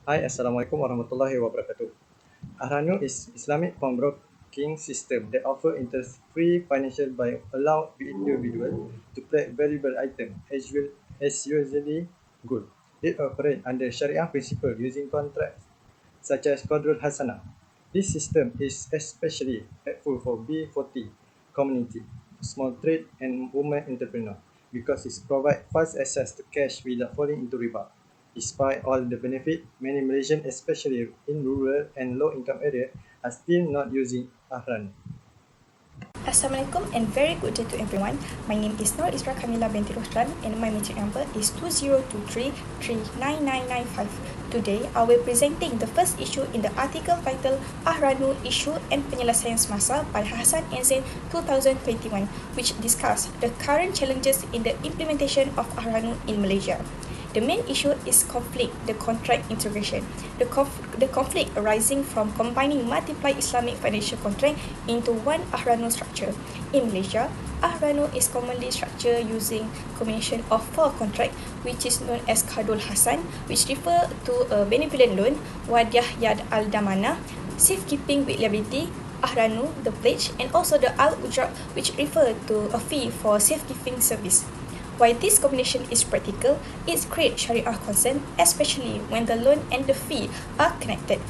Hi, Assalamualaikum warahmatullahi wabarakatuh. Ar-Rahnu is Islamic pawnbroking system that offer interest-free financial by allow individual to play valuable item as usually gold. It operates under Sharia principle using contracts such as Qadrul Hasanah. This system is especially helpful for B40 community, small trade and women entrepreneur because it provides fast access to cash without falling into riba. Despite all the benefit, many Malaysians, especially in rural and low-income areas, are still not using Ar-Rahnu. Assalamualaikum and very good day to everyone. My name is IZRA KARMILA binti ROSLAN and my metric number is 2023399995. Today, I will presenting the first issue in the article titled Ar-Rahnu Issue and Penyelesaian Semasa by Hassan and Zain 2021, which discuss the current challenges in the implementation of Ar-Rahnu in Malaysia. The main issue is conflict, the contract integration. The conflict arising from combining multiple Islamic financial contract into one Ar-Rahnu structure. In Malaysia, Ar-Rahnu is commonly structured using combination of four contracts, which is known as Qardul Hasan, which refer to a benevolent loan, Wadiah Yad Al-Damana, safekeeping with liability, Ar-Rahnu, the pledge, and also the Al-Ujra, which refer to a fee for safekeeping service. While this combination is practical, it creates Sharia concern, especially when the loan and the fee are connected.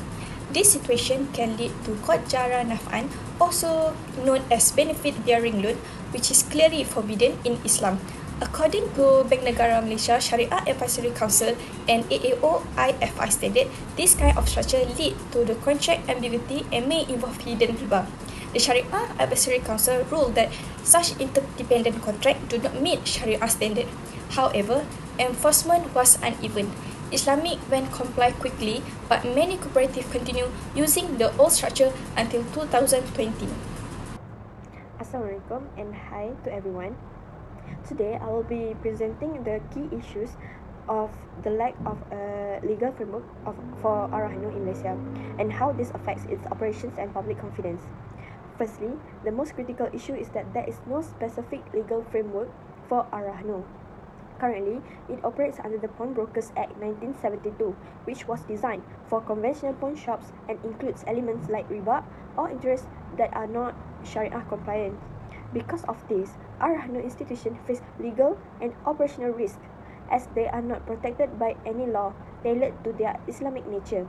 This situation can lead to Qad Jara Naf'an, also known as benefit-bearing loan, which is clearly forbidden in Islam. According to Bank Negara Malaysia Sharia Advisory Council and AAOIFI standard, this kind of structure lead to the contract ambiguity and may involve hidden riba. The Sharia Advisory Council ruled that such interdependent contracts do not meet Sharia standard. However, enforcement was uneven. Islamic banks comply quickly, but many cooperatives continue using the old structure until 2020. Assalamualaikum and hi to everyone. Today I will be presenting the key issues of the lack of a legal framework for Ar-Rahnu in Malaysia and how this affects its operations and public confidence. Firstly, the most critical issue is that there is no specific legal framework for Ar-Rahnu. Currently, it operates under the Pawnbrokers Act 1972, which was designed for conventional pawn shops and includes elements like riba or interest that are not Sharia compliant. Because of this, Ar-Rahnu institutions face legal and operational risk as they are not protected by any law tailored to their Islamic nature.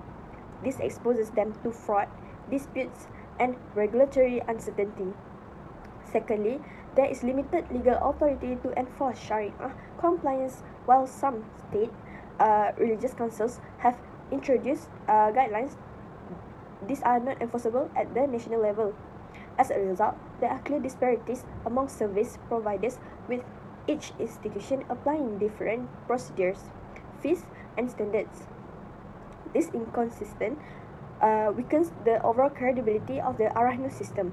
This exposes them to fraud, disputes, and regulatory uncertainty. Secondly, there is limited legal authority to enforce Sharia compliance, while some state religious councils have introduced guidelines. These are not enforceable at the national level. As a result, there are clear disparities among service providers, with each institution applying different procedures, fees, and standards. This inconsistent weakens the overall credibility of the Ar-Rahnu system.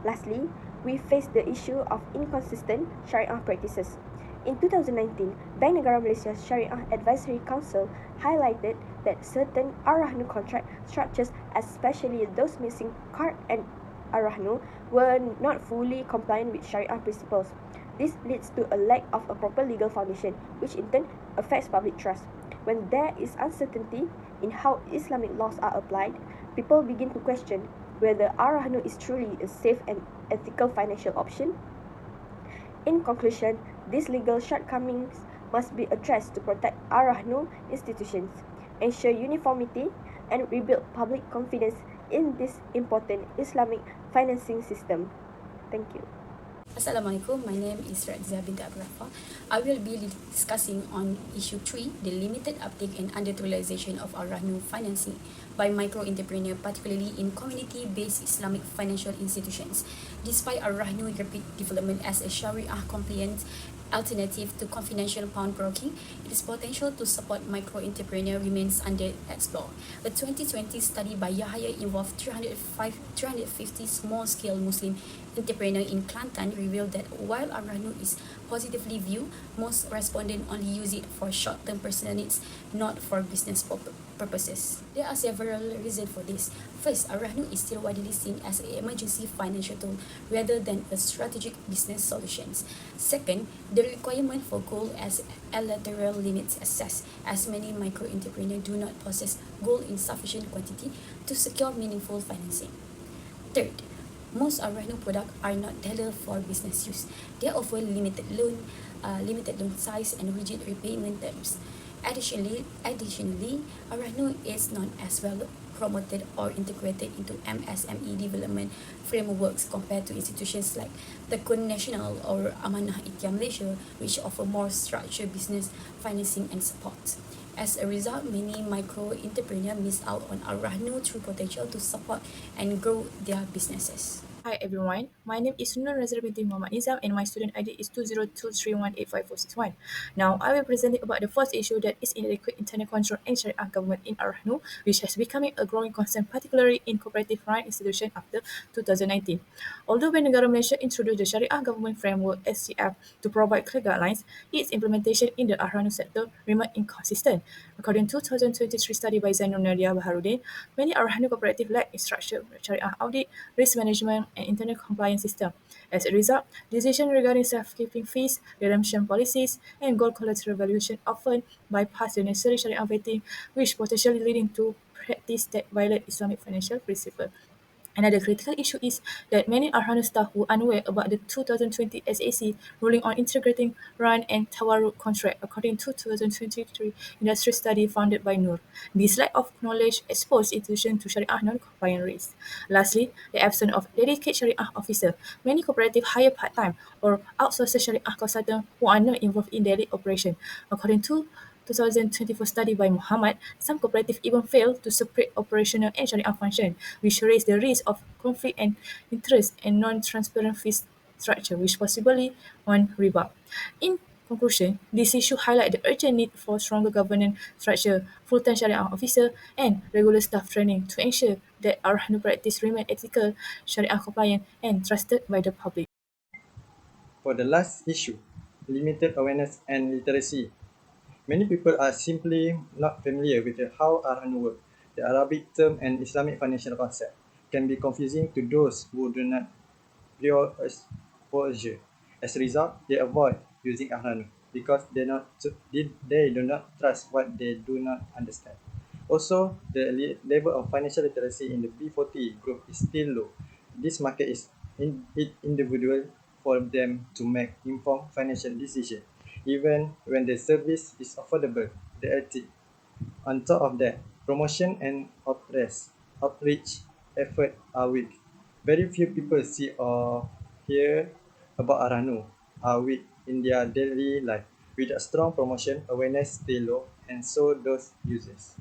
Lastly, we face the issue of inconsistent Sharia practices. In 2019, Bank Negara Malaysia's Sharia Advisory Council highlighted that certain Ar-Rahnu contract structures, especially those missing Qard and Ar-Rahnu, were not fully compliant with Sharia principles. This leads to a lack of a proper legal foundation, which in turn affects public trust. When there is uncertainty in how Islamic laws are applied, people begin to question whether Ar-Rahnu is truly a safe and ethical financial option. In conclusion, these legal shortcomings must be addressed to protect Ar-Rahnu institutions, ensure uniformity, and rebuild public confidence in this important Islamic financing system. Thank you. Assalamualaikum, my name is RADZIAH binti RAFAR. I will be discussing on issue 3, the limited uptake and underutilization of Ar-Rahnu financing by micro-entrepreneurs, particularly in community-based Islamic financial institutions. Despite Ar-Rahnu's rapid development as a Sharia-compliant alternative to conventional pawnbroking, its potential to support micro-entrepreneur remains underexplored. A 2020 study by Yahya involved 350 small-scale Muslim entrepreneurs in Kelantan revealed that while Ar-Rahnu is positively viewed, most respondents only use it for short-term personal needs, not for business purposes. There are several reasons for this. First, Ar-Rahnu is still widely seen as an emergency financial tool rather than a strategic business solution. Second, the requirement for gold as collateral limits access, as many micro-entrepreneurs do not possess gold in sufficient quantity to secure meaningful financing. Third, most Ar-Rahnu products are not tailored for business use. They offer limited loan size and rigid repayment terms. Additionally, Ar-Rahnu is not as well promoted or integrated into MSME development frameworks compared to institutions like the Kun Nasional or Amanah Ikhtiar Malaysia, which offer more structured business financing and support. As a result, many micro-entrepreneurs miss out on Ar-Rahnu true potential to support and grow their businesses. Hi everyone, my name is Nur Nazira binti Muhammad Nizam and my student ID is 2023185461. Now I will present about the first issue, that is inadequate internal control and Sharia government in Ar-Rahnu, which has become a growing concern particularly in cooperative run institutions after 2019. Although when negara Malaysia introduced the Sharia government framework (SGF) to provide clear guidelines, its implementation in the Ar-Rahnu sector remained inconsistent. According to 2023 study by Zainul Nadia Baharudin, many Ar-Rahnu cooperative lack structured Sharia audit, risk management, and internal compliance system. As a result, decisions regarding safekeeping fees, redemption policies, and gold collateral valuation often bypass the necessary Sharia vetting, which potentially leading to practice that violate Islamic financial principles. Another critical issue is that many Ar-Rahnu staff were unaware about the 2020 SAC ruling on integrating run and tawarruk contract, according to 2023 industry study funded by Noor. This lack of knowledge exposed institutions to Sharia non-compliant risks. Lastly, the absence of dedicated Sharia officer. Many cooperatives hire part-time or outsource Sharia consultants who are not involved in daily operation. According to 2024 study by MOHAMAD, some cooperatives even fail to separate operational and Sharia function, which raise the risk of conflict and interest and non-transparent fee structure, which possibly on riba. In conclusion, this issue highlight the urgent need for stronger governance structure, full-time Sharia officer, and regular staff training to ensure that our practice remain ethical, Sharia compliant, and trusted by the public. For the last issue, limited awareness and literacy. Many people are simply not familiar with how Ar-Rahnu works. The Arabic term and Islamic financial concept can be confusing to those who do not prior exposure. As a result, they avoid using Ar-Rahnu because they do not trust what they do not understand. Also, the level of financial literacy in the B40 group is still low. This market is individual for them to make informed financial decisions, even when the service is affordable. On top of that, promotion and outreach efforts are weak. Very few people see or hear about Ar-Rahnu are weak in their daily life. Without strong promotion, awareness stay low, and so does users.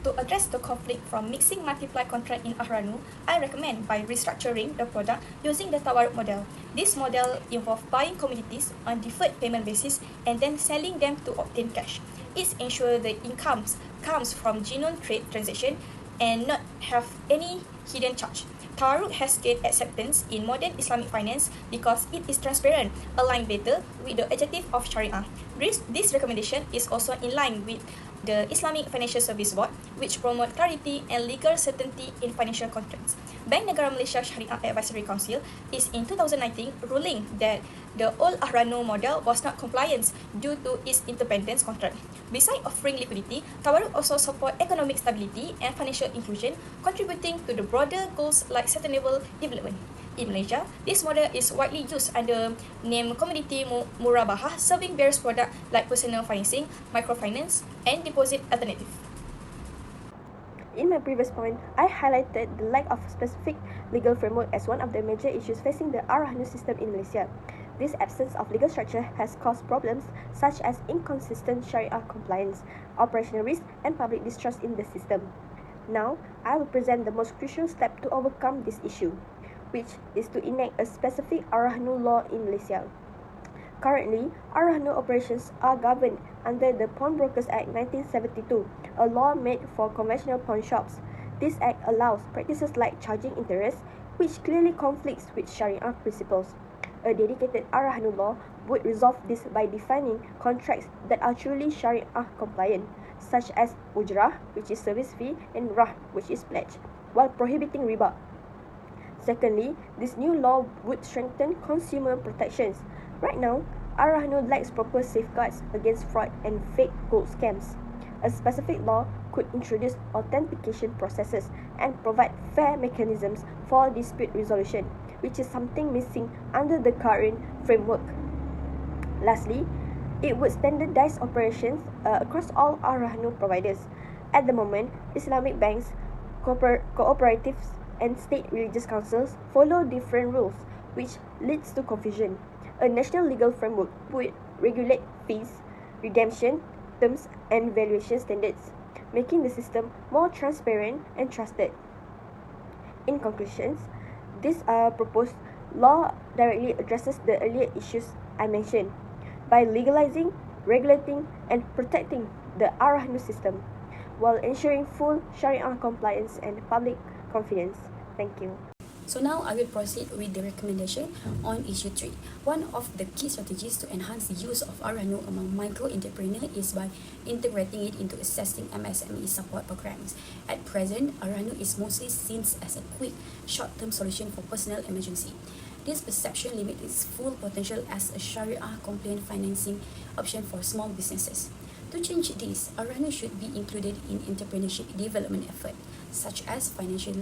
To address the conflict from mixing multiply contract in Ar-Rahnu, I recommend by restructuring the product using the tawarruk model. This model involves buying commodities on deferred payment basis and then selling them to obtain cash. It ensures the income comes from genuine trade transaction and not have any hidden charge. Tawarruk has gained acceptance in modern Islamic finance because it is transparent, aligned better with the objective of Sharia. This recommendation is also in line with the Islamic Financial Service Board, which promote clarity and legal certainty in financial contracts. Bank Negara Malaysia Sharia Advisory Council is in 2019 ruling that the old Ar-Rahnu model was not compliant due to its independence contract. Besides offering liquidity, tawarruk also support economic stability and financial inclusion, contributing to the broader goals like sustainable development. In Malaysia, this model is widely used under name commodity murabahah, serving various products like personal financing, microfinance, and deposit alternative. In my previous point, I highlighted the lack of specific legal framework as one of the major issues facing the Ar-Rahnu system in Malaysia. This absence of legal structure has caused problems such as inconsistent Sharia compliance, operational risk, and public distrust in the system. Now, I will present the most crucial step to overcome this issue, which is to enact a specific Ar-Rahnu law in Malaysia. Currently, Ar-Rahnu operations are governed under the Pawnbrokers Act 1972, a law made for conventional pawn shops. This act allows practices like charging interest, which clearly conflicts with Sharia principles. A dedicated Ar-Rahnu law would resolve this by defining contracts that are truly Sharia compliant, such as ujrah, which is service fee, and rah, which is pledge. while prohibiting riba. Secondly, this new law would strengthen consumer protections. Right now, Ar-Rahnu lacks proper safeguards against fraud and fake gold scams. A specific law could introduce authentication processes and provide fair mechanisms for dispute resolution, which is something missing under the current framework. Lastly, it would standardize operations across all Ar-Rahnu providers. At the moment, Islamic banks, cooperatives, and state religious councils follow different rules, which leads to confusion. A national legal framework would regulate fees, redemption, terms, and valuation standards, making the system more transparent and trusted. In conclusions, this proposed law directly addresses the earlier issues I mentioned by legalizing, regulating, and protecting the Ar-Rahnu system while ensuring full Sharia compliance and public confidence. Thank you. So now I will proceed with the recommendation on issue 3. One of the key strategies to enhance the use of Ar-Rahnu among micro entrepreneurs is by integrating it into assessing MSME support programs. At present, Ar-Rahnu is mostly seen as a quick, short-term solution for personal emergency. This perception limits its full potential as a Sharia-compliant financing option for small businesses. To change this, Ar-Rahnu should be included in entrepreneurship development efforts, such as financial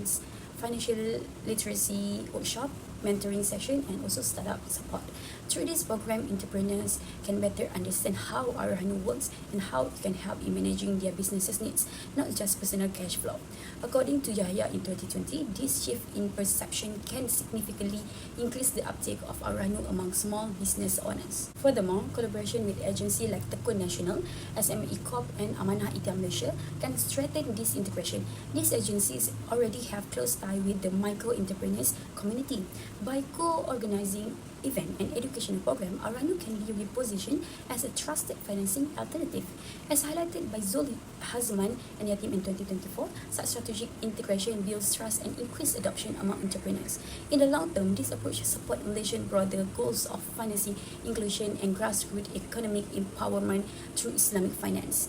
literacy workshop, mentoring session, and also startup support. Through this program, entrepreneurs can better understand how Ar-Rahnu works and how it can help in managing their business's needs, not just personal cash flow. According to Yahya in 2020, this shift in perception can significantly increase the uptake of Ar-Rahnu among small business owners. Furthermore, collaboration with agencies like Tekun Nasional, SME Corp, and Amanah Ita Malaysia can strengthen this integration. These agencies already have close ties with the micro-entrepreneurs community. By co-organizing event and educational program, Ar-Rahnu can be repositioned as a trusted financing alternative. As highlighted by ZUL Hazman and Yatim in 2024, such strategic integration builds trust and increased adoption among entrepreneurs. In the long term, this approach supports Malaysia's broader goals of financing inclusion and grassroots economic empowerment through Islamic finance.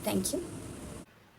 Thank you.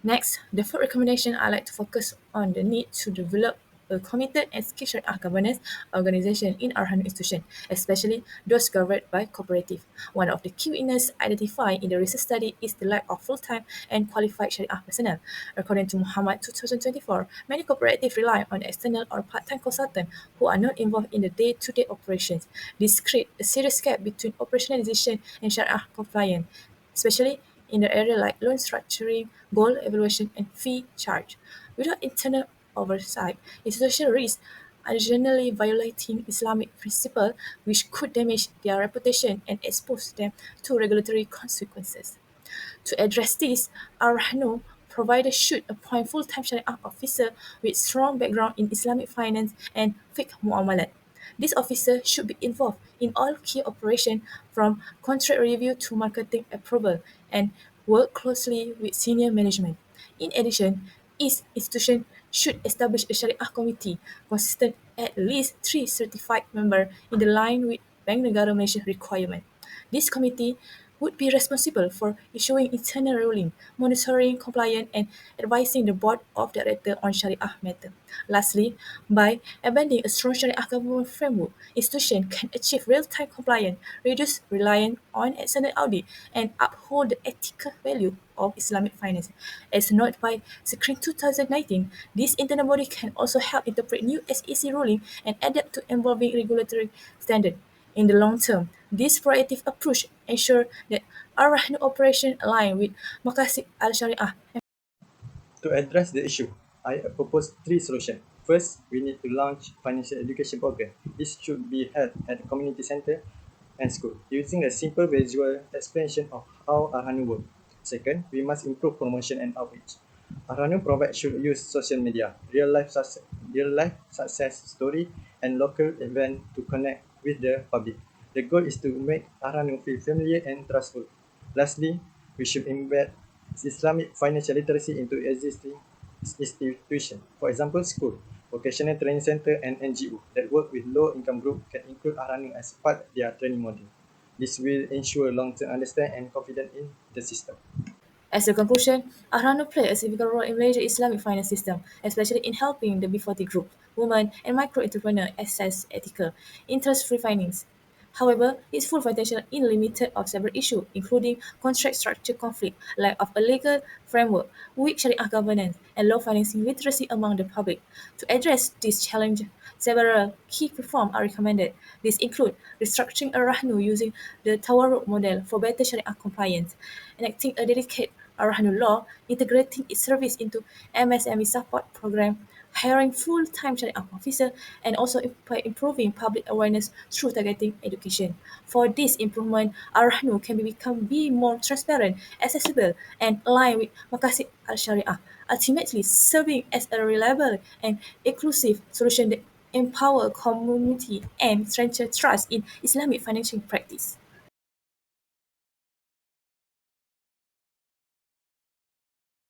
Next, the third recommendation, I like to focus on the need to develop a committed and skilled Sharia governance organization in Ar-Rahnu institution, especially those governed by cooperative. One of the key weaknesses identified in the research study is the lack of full-time and qualified Sharia personnel. According to MOHAMAD 2024, many cooperatives rely on external or part-time consultants who are not involved in the day-to-day operations. This creates a serious gap between operationalization and Sharia compliance, especially in the area like loan structuring, goal evaluation, and fee charge. Without internal oversight, institutions risk additionally violating Islamic principles, which could damage their reputation and expose them to regulatory consequences. To address this, Ar-Rahnu provider should appoint full-time Sharia officer with strong background in Islamic finance and fiqh muamalat. This officer should be involved in all key operations from contract review to marketing approval and work closely with senior management. In addition, each institution should establish a Sharia committee consisting at least 3 certified members in the line with Bank Negara Malaysia requirement. This committee would be responsible for issuing internal ruling, monitoring compliance, and advising the board of directors on Sharia matters. Lastly, by embedding a strong Sharia government framework, institutions can achieve real-time compliance, reduce reliance on external audit, and uphold the ethical value of Islamic finance. As noted by Screen 2019, this internal body can also help interpret new SEC ruling and adapt to evolving regulatory standards. In the long term, this proactive approach ensures that Ar-Rahnu operation align with Maqasid al-Shariah. To address the issue, I propose three solutions. First, we need to launch financial education program. This should be held at the community center and school, using a simple visual explanation of how Ar-Rahnu works. Second, we must improve promotion and outreach. Ar-Rahnu provider should use social media, real life success story, and local event to connect with the public. The goal is to make Ar-Rahnu feel familiar and trustful. Lastly, we should embed Islamic financial literacy into existing institutions. For example, school, vocational training center, and NGO that work with low-income groups can include Ar-Rahnu as part of their training module. This will ensure long-term understanding and confidence in the system. As a conclusion, Ar-Rahnu played a significant role in Malaysia's Islamic finance system, especially in helping the B40 group, women, and micro-entrepreneurs access ethical, interest-free finance. However, its full potential is limited of several issues, including contract structure conflict, lack of a legal framework, weak Sharia governance, and low financing literacy among the public. To address this challenge, several key reforms are recommended. These include restructuring Ar-Rahnu using the Tawarruk model for better Sharia compliance, enacting a dedicated Ar-Rahnu law, integrating its service into MSME support program, hiring full-time Sharia officer, and also by improving public awareness through targeting education. For this improvement, Ar-Rahnu can be more transparent, accessible, and aligned with Maqasid al-Sharia, ultimately serving as a reliable and inclusive solution that empower community and strengthen trust in Islamic financial practice.